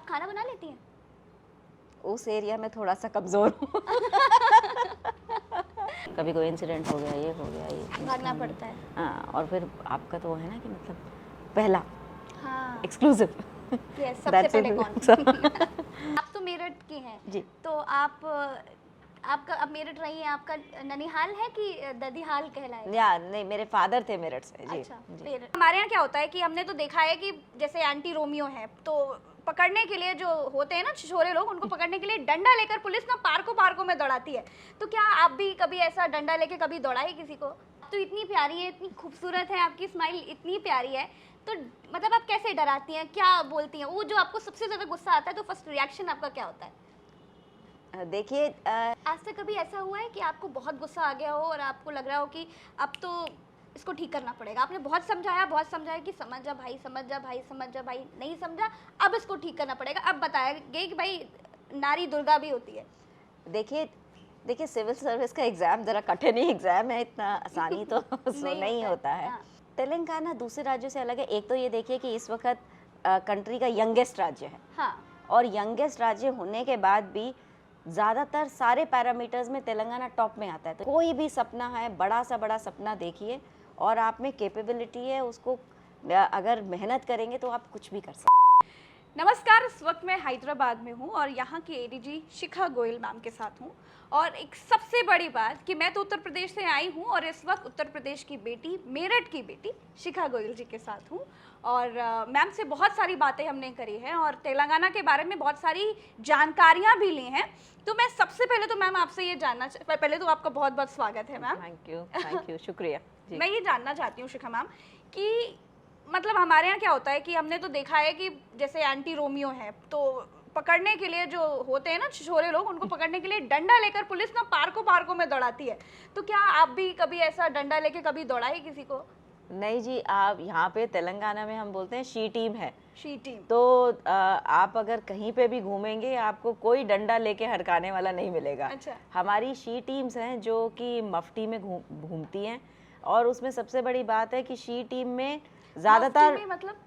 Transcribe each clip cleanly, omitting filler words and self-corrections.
आप खाना बना लेती हैं? उस एरिया में थोड़ा सा कमज़ोर हूँ। कभी कोई इंसिडेंट हो गया, ये हो गया, ये भागना पड़ता है। हाँ, और फिर आपका तो वो है ना कि मतलब पहला हाँ एक्सक्लूसिव। यस, सबसे पहले कौन? आप तो मेरठ की हैं जी। तो आपका अब मेरठ रही है, आपका ननिहाल है कि ददीहाल कहलाएगा? या नहीं, मेरे फादर थे मेरठ से। जी अच्छा, जी। मेरठ। हमारे यहाँ क्या होता है कि हमने तो देखा है कि जैसे एंटी रोमियो है, तो पकड़ने के लिए जो होते हैं ना छिछोरे लोग, उनको पकड़ने के लिए डंडा लेकर पुलिस ना पार्कों पार्कों में दौड़ाती है। तो क्या आप भी कभी ऐसा डंडा लेके कभी दौड़ाई किसी को? तो इतनी प्यारी है, इतनी खूबसूरत है, आपकी स्माइल इतनी प्यारी है, तो मतलब आप कैसे डराती हैं, क्या बोलती हैं? वो जो आपको सबसे ज़्यादा गुस्सा आता है तो फर्स्ट रिएक्शन आपका क्या होता है? देखिए, आज तक कभी ऐसा हुआ है कि आपको बहुत गुस्सा आ गया हो और आपको लग रहा हो कि अब तो इसको ठीक करना पड़ेगा, आपने बहुत समझाया कि समझ जा भाई, समझ जा भाई, समझ जा भाई, नहीं समझा, अब इसको ठीक करना पड़ेगा, अब बताएंगे कि भाई नारी दुर्गा भी होती है? देखिए सिविल सर्विस का एग्ज़ाम ज़रा कठिन ही एग्ज़ाम है, इतना आसानी तो नहीं होता है। हाँ। तेलंगाना दूसरे राज्यों से अलग है। एक तो ये देखिए कि इस वक्त कंट्री का यंगेस्ट राज्य है, हाँ। और यंगेस्ट राज्य होने के बाद भी ज़्यादातर सारे पैरामीटर्स में तेलंगाना टॉप में आता है। तो कोई भी सपना है, बड़ा सपना देखिए, और आप में कैपेबिलिटी है, उसको अगर मेहनत करेंगे तो आप कुछ भी कर सकते हैं। नमस्कार, इस वक्त मैं हैदराबाद में हूँ और यहाँ की एडीजी शिखा गोयल मैम के साथ हूँ। और एक सबसे बड़ी बात कि मैं तो उत्तर प्रदेश से आई हूँ और इस वक्त उत्तर प्रदेश की बेटी, मेरठ की बेटी शिखा गोयल जी के साथ हूँ। और मैम से बहुत सारी बातें हमने करी हैं और तेलंगाना के बारे में बहुत सारी जानकारियाँ भी ली हैं। तो मैं सबसे पहले तो मैम आपसे ये जानना पहले तो आपका बहुत बहुत स्वागत है मैम। थैंक यू, शुक्रिया जी। मैं ये जानना चाहती हूँ शिखा मैम कि मतलब हमारे यहाँ क्या होता है कि हमने तो देखा है कि जैसे एंटी रोमियो है, तो पकड़ने के लिए जो होते हैं ना छिछोरे लोग, उनको पकड़ने के लिए डंडा लेकर पुलिस ना पार्कों पार्कों में दौड़ाती है। तो क्या आप भी कभी ऐसा डंडा लेके कभी दौड़ाई किसी को? नहीं जी, आप यहाँ पे तेलंगाना में हम बोलते हैं शी टीम है। She team. तो आप अगर कहीं पे भी घूमेंगे आपको कोई डंडा लेके हड़काने वाला नहीं मिलेगा। अच्छा। हमारी शी टीम्स हैं जो कि मफ्ती में घूमती हैं, और उसमें सबसे बड़ी बात है कि शी टीम में ज़्यादातर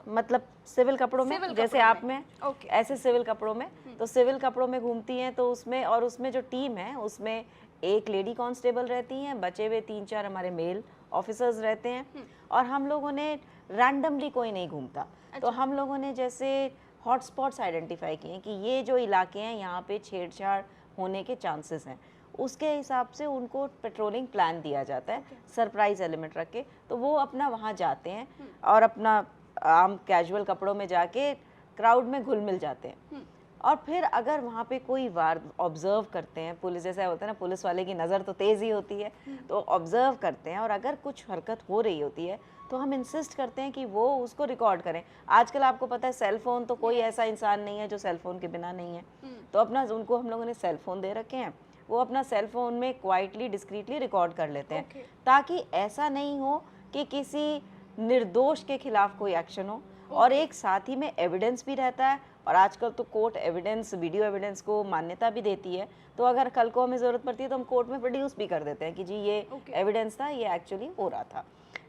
मतलब सिविल कपड़ों में, जैसे आप में ऐसे सिविल कपड़ों में, तो सिविल कपड़ों में घूमती हैं। तो उसमें जो टीम है उसमें एक लेडी कांस्टेबल रहती हैं, बचे हुए 3-4 हमारे मेल ऑफिसर्स रहते हैं, और हम लोगों ने रैंडमली कोई नहीं घूमता। अच्छा। तो हम लोगों ने जैसे हॉटस्पॉट्स आइडेंटिफाई किए हैं कि ये जो इलाके हैं यहाँ पे छेड़छाड़ होने के चांसेस हैं, उसके हिसाब से उनको पेट्रोलिंग प्लान दिया जाता है, सरप्राइज एलिमेंट रख के। तो वो अपना वहाँ जाते हैं और अपना आम कैजुअल कपड़ों में जाके क्राउड में घुल मिल जाते हैं, और फिर अगर वहाँ पे कोई वार ऑब्जर्व करते हैं, पुलिस जैसा होता है ना, पुलिस वाले की नज़र तो तेज़ ही होती है, तो ऑब्जर्व करते हैं, और अगर कुछ हरकत हो रही होती है तो हम इंसिस्ट करते हैं कि वो उसको रिकॉर्ड करें। आजकल आपको पता है सेल फोन, तो कोई ऐसा इंसान नहीं है जो सेल फोन के बिना नहीं है। तो अपना उनको हम लोगों ने सेल फोन दे रखे हैं, वो अपना सेल फोन में क्वाइटली डिस्क्रीटली रिकॉर्ड कर लेते हैं, ताकि ऐसा नहीं हो कि किसी निर्दोष के खिलाफ कोई एक्शन हो। और एक साथ ही में एविडेंस भी रहता है, और आजकल तो कोर्ट एविडेंस, वीडियो एविडेंस को मान्यता भी देती है। तो अगर कल को हमें ज़रूरत पड़ती है तो हम कोर्ट में प्रोड्यूस भी कर देते हैं कि जी ये एविडेंस था, ये एक्चुअली हो रहा था।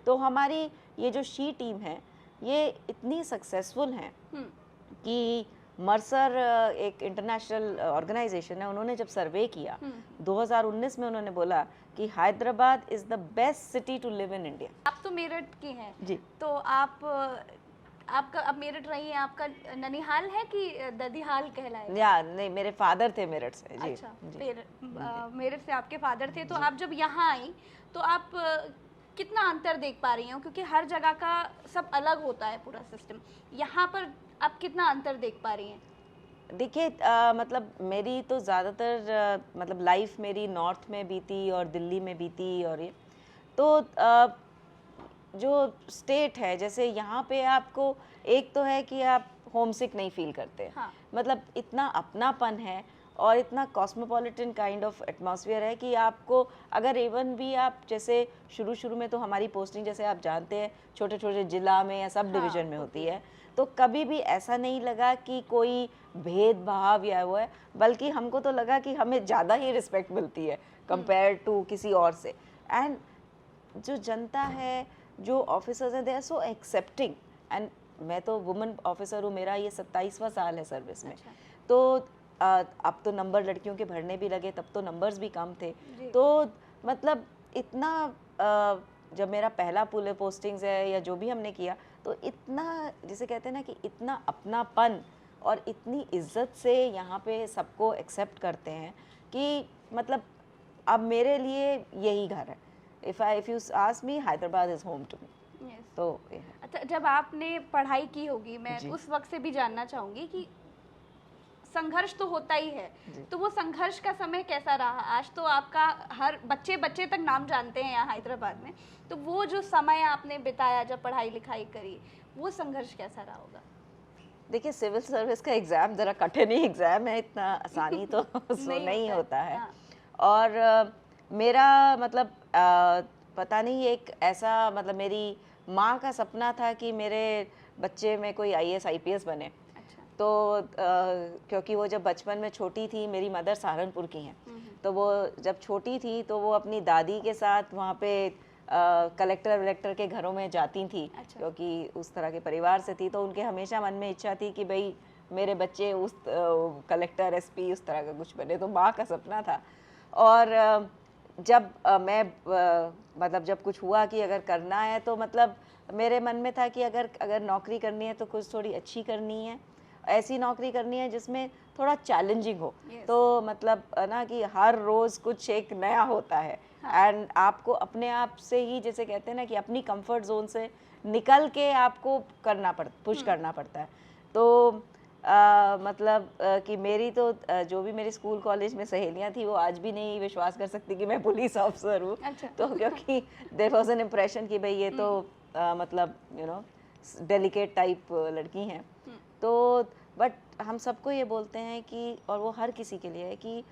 तो हमारी ये जो शी टीम है ये इतनी सक्सेसफुल है कि मर्सर एक इंटरनेशनल ऑर्गेनाइजेशन है, उन्होंने जब सर्वे किया 2019 में, उन्होंने बोला कि Hyderabad is the best city to live in India. आप तो मेरठ की हैं जी। तो आपका अब मेरठ रही है, आपका ननिहाल है कि ददीहाल कहलाएगा? या नहीं, मेरे फादर थे मेरठ से। जी। अच्छा, मेरठ से आपके फादर थे। तो आप जब यहाँ आई तो आप कितना अंतर देख पा रही हो, क्योंकि हर जगह का सब अलग होता है पूरा सिस्टम, यहाँ पर आप कितना अंतर देख पा रही हैं? देखिए, मतलब मेरी तो ज़्यादातर मतलब लाइफ मेरी नॉर्थ में बीती और दिल्ली में बीती, और ये तो जो स्टेट है, जैसे यहाँ पे आपको एक तो है कि आप होम सिक नहीं फील करते। हाँ। मतलब इतना अपनापन है और इतना कॉस्मोपॉलिटन काइंड ऑफ एटमॉस्फेयर है कि आपको अगर इवन भी आप जैसे शुरू में तो हमारी पोस्टिंग जैसे आप जानते हैं छोटे छोटे ज़िला में या सब डिवीज़न में होती है, तो कभी भी ऐसा नहीं लगा कि कोई भेदभाव या वो है, बल्कि हमको तो लगा कि हमें ज़्यादा ही रिस्पेक्ट मिलती है कंपेयर टू किसी और से। एंड जो जनता है, जो ऑफिसर्स हैं, they are so accepting, and मैं तो वुमेन ऑफिसर हूँ, मेरा ये 27वां साल है सर्विस में। अच्छा। तो अब तो नंबर लड़कियों के भरने भी लगे, तब तो नंबर्स भी कम थे। तो मतलब इतना जब मेरा पहला पुल पोस्टिंग्स है या जो भी हमने किया, तो इतना जिसे कहते हैं ना कि इतना अपनापन और इतनी इज्जत से यहाँ पे सबको एक्सेप्ट करते हैं कि मतलब अब मेरे लिए यही घर है। If you ask me, Hyderabad is home to me. तो अच्छा, जब आपने पढ़ाई की होगी, मैं उस वक्त से भी जानना चाहूंगी कि संघर्ष तो होता ही है, तो वो संघर्ष का समय कैसा रहा? आज तो आपका हर बच्चे बच्चे तक नाम जानते हैं यहाँ हैदराबाद में, तो वो जो समय आपने बिताया जब पढ़ाई लिखाई करी, वो संघर्ष कैसा रहा होगा? देखिए, सिविल सर्विस का एग्ज़ाम ज़रा कठिन ही एग्ज़ाम है, इतना आसानी तो नहीं होता है। हाँ। और मेरा मतलब पता नहीं, एक ऐसा मतलब मेरी माँ का सपना था कि मेरे बच्चे में कोई IAS IPS बने। अच्छा। तो क्योंकि वो जब बचपन में छोटी थी, मेरी मदर सहारनपुर की हैं, तो वो जब छोटी थी तो वो अपनी दादी के साथ वहाँ पे कलेक्टर वलेक्टर के घरों में जाती थी। अच्छा। क्योंकि उस तरह के परिवार से थी, तो उनके हमेशा मन में इच्छा थी कि भाई मेरे बच्चे उस कलेक्टर SP उस तरह का कुछ बने, तो माँ का सपना था। और जब मैं मतलब जब कुछ हुआ कि अगर करना है, तो मतलब मेरे मन में था कि अगर नौकरी करनी है तो कुछ थोड़ी अच्छी करनी है, ऐसी नौकरी करनी है जिसमें थोड़ा चैलेंजिंग हो। तो मतलब ना कि हर रोज़ कुछ एक नया होता है। एंड आपको अपने आप से ही, जैसे कहते हैं ना कि अपनी कंफर्ट जोन से निकल के आपको पुश करना पड़ता है। तो मतलब कि मेरी तो जो भी मेरी स्कूल कॉलेज में सहेलियां थी, वो आज भी नहीं विश्वास कर सकती कि मैं पुलिस ऑफिसर हूँ। अच्छा। तो क्योंकि देयर वाज एन इम्प्रेशन कि भाई ये तो मतलब डेलिकेट टाइप लड़की हैं। तो बट हम सबको ये बोलते हैं कि, और वो हर किसी के लिए है कि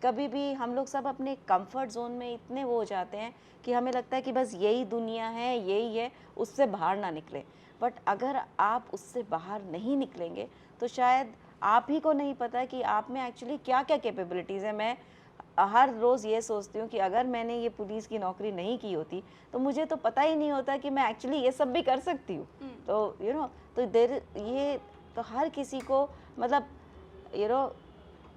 कभी भी हम लोग सब अपने कंफर्ट जोन में इतने वो हो जाते हैं कि हमें लगता है कि बस यही दुनिया है, यही है, उससे बाहर ना निकले। बट अगर आप उससे बाहर नहीं निकलेंगे तो शायद आप ही को नहीं पता कि आप में एक्चुअली क्या क्या कैपेबिलिटीज़ है। मैं हर रोज़ ये सोचती हूँ कि अगर मैंने ये पुलिस की नौकरी नहीं की होती तो मुझे तो पता ही नहीं होता कि मैं एक्चुअली ये सब भी कर सकती हूँ। तो तो ये तो हर किसी को मतलब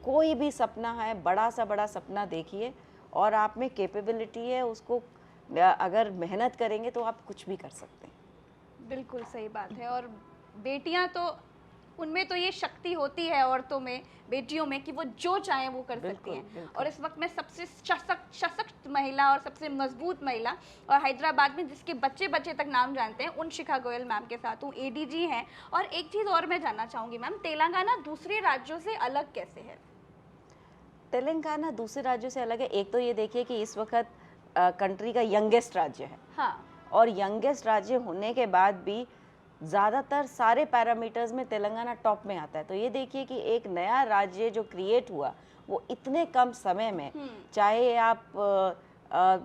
कोई भी सपना है, बड़ा सपना देखिए, और आप में कैपेबिलिटी है, उसको अगर मेहनत करेंगे तो आप कुछ भी कर सकते हैं। बिल्कुल सही बात है। और बेटियां तो, उनमें तो ये शक्ति होती है औरतों में, बेटियों में, कि वो जो चाहें वो कर सकती हैं। और इस वक्त में सबसे सशक्त महिला और सबसे मजबूत महिला और हैदराबाद में जिसके बच्चे बच्चे तक नाम जानते हैं, उन शिखा गोयल मैम के साथ हूँ, ADG हैं। और एक चीज़ और मैं जानना चाहूँगी मैम, तेलंगाना दूसरे राज्यों से अलग कैसे है? तेलंगाना दूसरे राज्यों से अलग है, एक तो ये देखिए कि इस वक्त कंट्री का यंगेस्ट राज्य है। हाँ। और यंगेस्ट राज्य होने के बाद भी ज़्यादातर सारे पैरामीटर्स में तेलंगाना टॉप में आता है। तो ये देखिए कि एक नया राज्य जो क्रिएट हुआ वो इतने कम समय में, चाहे आप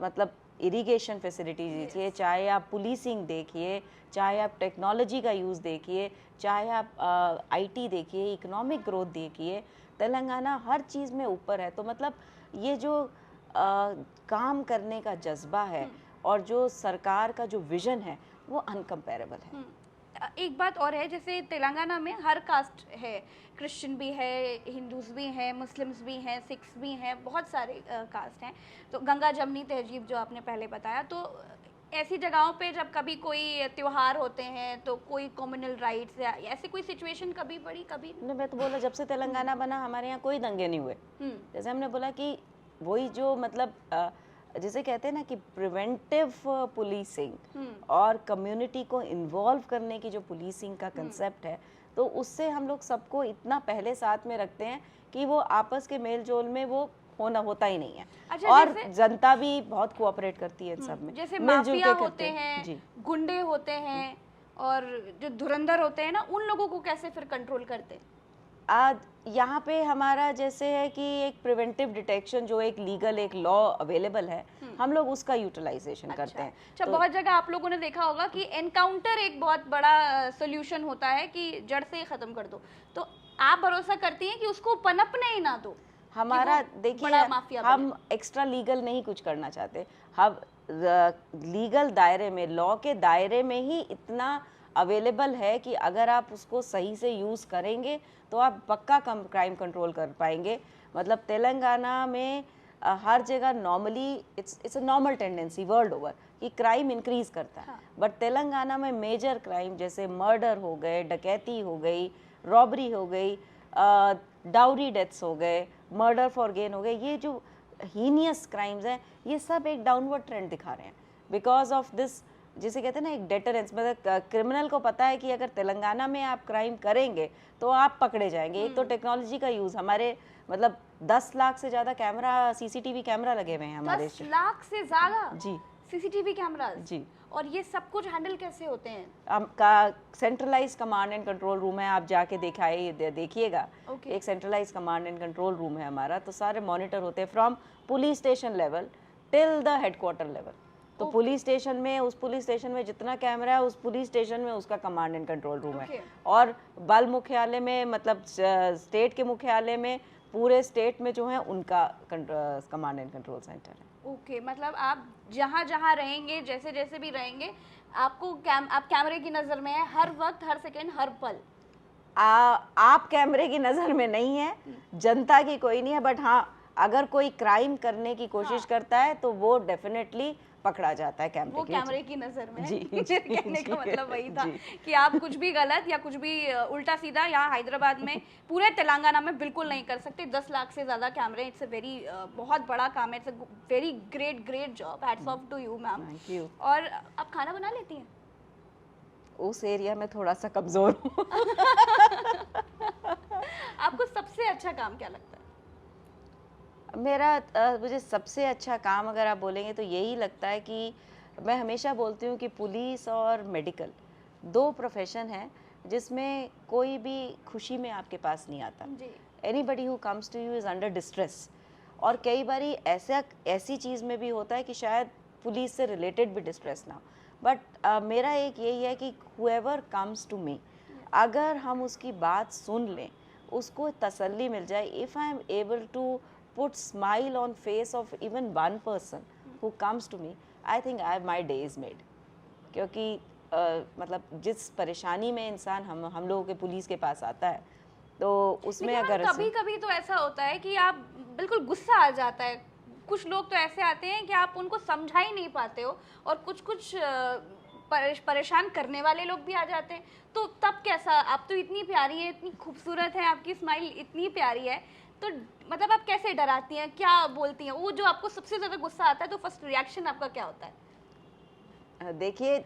मतलब इरिगेशन फैसिलिटी देखिए, चाहे आप पुलिसिंग देखिए, चाहे आप टेक्नोलॉजी का यूज़ देखिए, चाहे आप IT देखिए, इकोनॉमिक ग्रोथ देखिए, तेलंगाना हर चीज़ में ऊपर है। तो मतलब ये जो काम करने का जज्बा है और जो सरकार का जो विजन है वो अनकम्पेरेबल है। एक बात और है, जैसे तेलंगाना में हर कास्ट है, क्रिश्चियन भी है, हिंदूज भी हैं, मुस्लिम्स भी हैं, सिख्स भी हैं, बहुत सारे कास्ट हैं। तो गंगा जमनी तहजीब जो आपने पहले बताया, तो ऐसी जगहों पे जब कभी कोई त्योहार होते हैं तो कोई कम्युनल राइट्स या ऐसी कोई सिचुएशन कभी पड़ी? कभी नहीं, मैं तो बोला जब से तेलंगाना बना हमारे यहाँ कोई दंगे नहीं हुए। जैसे हमने बोला कि वही जो मतलब जिसे कहते हैं ना कि प्रिवेंटिव पुलिसिंग और कम्युनिटी को इन्वॉल्व करने की जो पुलिसिंग का कंसेप्ट है, तो उससे हम लोग सबको इतना पहले साथ में रखते हैं कि वो आपस के मेल जोल में वो होता ही नहीं है। अच्छा, और जनता भी बहुत कोऑपरेट करती है इन सब में। जैसे माफिया होते हैं, गुंडे होते हैं और जो धुरंधर होते हैं ना, उन लोगों को कैसे फिर कंट्रोल करते हैं? यहाँ पे हमारा जैसे है कि एक प्रिवेंटिव डिटेक्शन, जो एक लीगल एक लॉ अवेलेबल है, हम लोग उसका यूटिलाइजेशन करते हैं। अच्छा, बहुत जगह आप लोगों ने देखा होगा कि एनकाउंटर एक बहुत बड़ा सोल्यूशन होता है कि जड़ से ही खत्म कर दो, तो आप भरोसा करती हैं कि उसको पनपने ही ना दो? हमारा देखिए, हम एक्स्ट्रा लीगल नहीं कुछ करना चाहते। हम लीगल दायरे में, लॉ के दायरे में ही इतना अवेलेबल है कि अगर आप उसको सही से यूज़ करेंगे तो आप पक्का कम क्राइम कंट्रोल कर पाएंगे। मतलब तेलंगाना में हर जगह normally it's a normal tendency world over कि क्राइम इंक्रीज करता है। बट तेलंगाना में मेजर क्राइम जैसे मर्डर हो गए, डकैती हो गई, रॉबरी हो गई, डाउरी डेथ्स हो गए, मर्डर फॉर गेन हो गए, ये जो हीनियस क्राइम्स हैं ये सब एक डाउनवर्ड ट्रेंड दिखा रहे हैं बिकॉज ऑफ दिस, जिसे कहते हैं ना एक डेटरेंस। मतलब क्रिमिनल को पता है कि अगर तेलंगाना में आप क्राइम करेंगे तो आप पकड़े जाएंगे। एक तो टेक्नोलॉजी का यूज़, हमारे मतलब 10 लाख से ज़्यादा कैमरा, सीसीटीवी कैमरा लगे हुए हैं हमारे। 10 लाख से ज़्यादा जी सीसीटीवी कैमरा जी। और ये सब कुछ हैंडल कैसे होते हैं? का centralise command and control room है, आप जाके देखिएगा। एक centralise command and control room है हमारा, तो सारे मॉनिटर होते हैं from police station level till the headquarter level. तो पुलिस स्टेशन में, उस पुलिस स्टेशन में जितना कैमरा है उस पुलिस स्टेशन में उसका कमांड एंड कंट्रोल रूम है। और बल मुख्यालय में, मतलब स्टेट के मुख्यालय में, पूरे स्टेट में जो है उनका कमांड एंड कंट्रोल सेंटर है। ओके, मतलब आप जहाँ जहाँ रहेंगे, जैसे जैसे भी रहेंगे, आपको आप कैमरे की नज़र में है हर वक्त, हर सेकंड, हर पल। आप कैमरे की नज़र में नहीं है, जनता की कोई नहीं है, बट हाँ अगर कोई क्राइम करने की कोशिश करता है तो वो डेफिनेटली पकड़ा जाता है कैमरे वो कैमरे की नज़र में। जी, कहने का मतलब वही था कि आप कुछ भी गलत या कुछ भी उल्टा सीधा यहाँ हैदराबाद में, पूरे तेलंगाना में बिल्कुल नहीं कर सकते। 10 लाख से ज़्यादा कैमरे, इट्स अ वेरी बहुत बड़ा काम है, it's a very great job, hats off to you ma'am. Thank you. और आप खाना बना लेती हैं? उस एरिया में थोड़ा सा कमज़ोर हूँ। आपको सबसे अच्छा काम क्या लगता है? मुझे सबसे अच्छा काम अगर आप बोलेंगे तो यही लगता है कि मैं हमेशा बोलती हूँ कि पुलिस और मेडिकल 2 प्रोफेशन है जिसमें कोई भी खुशी में आपके पास नहीं आता। Anybody who comes to you is under distress. और कई बारी ऐसी चीज़ में भी होता है कि शायद पुलिस से रिलेटेड भी डिस्ट्रेस ना हो, बट मेरा एक यही है कि हुएवर कम्स टू मी, अगर हम उसकी बात सुन लें, उसको तसल्ली मिल जाए, if I am able to put smile on face of even one person who comes to me, I think my day is made। क्योंकि मतलब जिस परेशानी में इंसान हम लोगों के पुलिस के पास आता है तो उसमें अगर कभी कभी तो ऐसा होता है कि आप बिल्कुल गुस्सा आ जाता है। कुछ लोग तो ऐसे आते हैं कि आप उनको समझा ही नहीं पाते हो, और कुछ परेशान करने वाले लोग भी आ जाते हैं। तो तब कैसा? आप तो इतनी प्यारी है, इतनी खूबसूरत है, आपकी स्माइल इतनी प्यारी है, तो मतलब आप कैसे डराती हैं, क्या बोलती हैं? वो जो आपको सबसे ज़्यादा गुस्सा आता है तो फर्स्ट रिएक्शन आपका क्या होता है? देखिए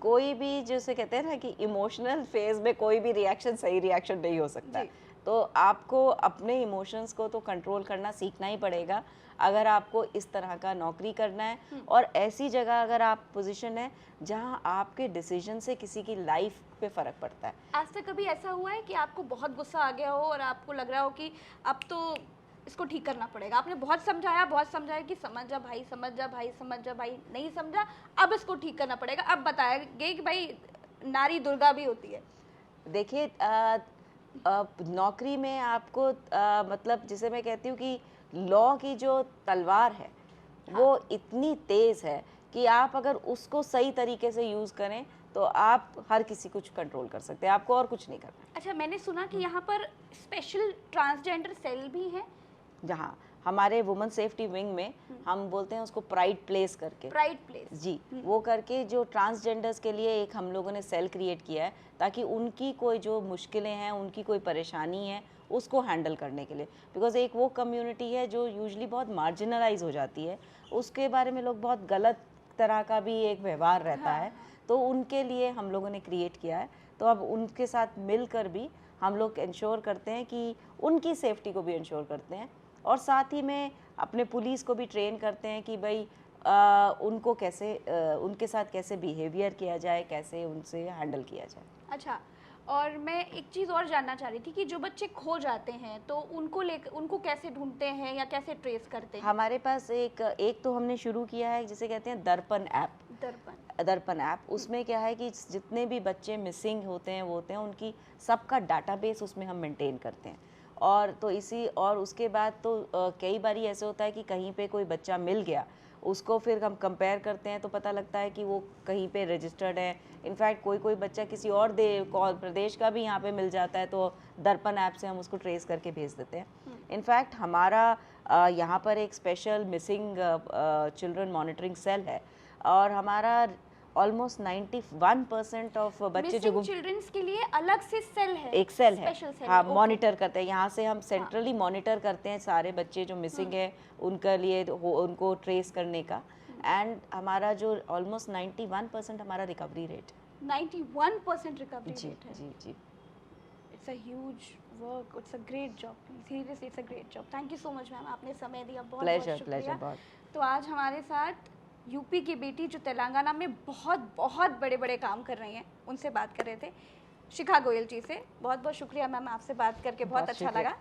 कोई भी जैसे कहते हैं ना कि इमोशनल फेज में कोई भी रिएक्शन सही रिएक्शन नहीं हो सकता। तो आपको अपने इमोशंस को तो कंट्रोल करना सीखना ही पड़ेगा अगर आपको इस तरह का नौकरी करना है, और ऐसी जगह अगर आप पोजीशन है जहां आपके डिसीजन से किसी की लाइफ पे फ़र्क पड़ता है। आज तक कभी ऐसा हुआ है कि आपको बहुत गुस्सा आ गया हो और आपको लग रहा हो कि अब तो इसको ठीक करना पड़ेगा, आपने बहुत समझाया कि समझ जा भाई, समझ जा भाई, समझ जा भाई, नहीं समझा, अब इसको ठीक करना पड़ेगा, अब बताएंगे कि भाई नारी दुर्गा भी होती है? देखिए नौकरी में आपको मतलब जिसे मैं कहती हूँ कि लॉ की जो तलवार है वो इतनी तेज़ है कि आप अगर उसको सही तरीके से यूज़ करें तो आप हर किसी कुछ कंट्रोल कर सकते हैं, आपको और कुछ नहीं करना। अच्छा, मैंने सुना कि यहाँ पर स्पेशल ट्रांसजेंडर सेल भी है। जहाँ हमारे वुमेन सेफ्टी विंग में हम बोलते हैं उसको प्राइड प्लेस करके, प्राइड प्लेस जी, वो करके जो ट्रांसजेंडर्स के लिए एक हम लोगों ने सेल क्रिएट किया है ताकि उनकी कोई जो मुश्किलें हैं, उनकी कोई परेशानी है, उसको हैंडल करने के लिए। बिकॉज एक वो कम्युनिटी है जो यूजुअली बहुत मार्जिनलाइज हो जाती है, उसके बारे में लोग बहुत गलत तरह का भी एक व्यवहार रहता है, तो उनके लिए हम लोगों ने क्रिएट किया है। तो अब उनके साथ मिलकर भी हम लोग इंश्योर करते हैं कि उनकी सेफ्टी को भी इंश्योर करते हैं, और साथ ही में अपने पुलिस को भी ट्रेन करते हैं कि भाई उनको कैसे उनके साथ कैसे बिहेवियर किया जाए, कैसे उनसे हैंडल किया जाए। अच्छा, और मैं एक चीज़ और जानना चाह रही थी कि जो बच्चे खो जाते हैं तो उनको कैसे ढूंढते हैं या कैसे ट्रेस करते हैं? हमारे पास एक तो हमने शुरू किया है जिसे कहते हैं दर्पण ऐप। दर्पण ऐप, उसमें क्या है कि जितने भी बच्चे मिसिंग होते हैं उनकी सबका डाटाबेस उसमें हम मेंटेन करते हैं। और तो और उसके बाद तो कई बारी ऐसे होता है कि कहीं पे कोई बच्चा मिल गया, उसको फिर हम कंपेयर करते हैं तो पता लगता है कि वो कहीं पे रजिस्टर्ड है। इनफैक्ट कोई कोई बच्चा किसी और प्रदेश का भी यहाँ पे मिल जाता है तो दर्पण ऐप से हम उसको ट्रेस करके भेज देते हैं। इनफैक्ट हमारा यहाँ पर एक special missing children monitoring cell है और हमारा ऑलमोस्ट 91% ऑफ बच्चे जो चिल्ड्रंस के लिए अलग से सेल है, एक सेल है, हाँ, मॉनिटर करते हैं। यहाँ से हम सेंट्रली हाँ। मॉनिटर करते हैं सारे बच्चे जो मिसिंग है उनके लिए उनको ट्रेस करने का। एंड हमारा जो ऑलमोस्ट 91% हमारा रिकवरी रेट, 91% रिकवरी रेट है। जी जी। It's a huge work, it's a great job, seriously it's a great job. Thank you so much ma'am, आपने समय दिया, बहुत बहुत शुक्रिया। तो आज हमारे साथ यूपी की बेटी जो तेलंगाना में बहुत बहुत बड़े बड़े काम कर रही हैं, उनसे बात कर रहे थे, शिखा गोयल जी से। बहुत बहुत शुक्रिया मैम, आपसे बात करके बहुत अच्छा लगा।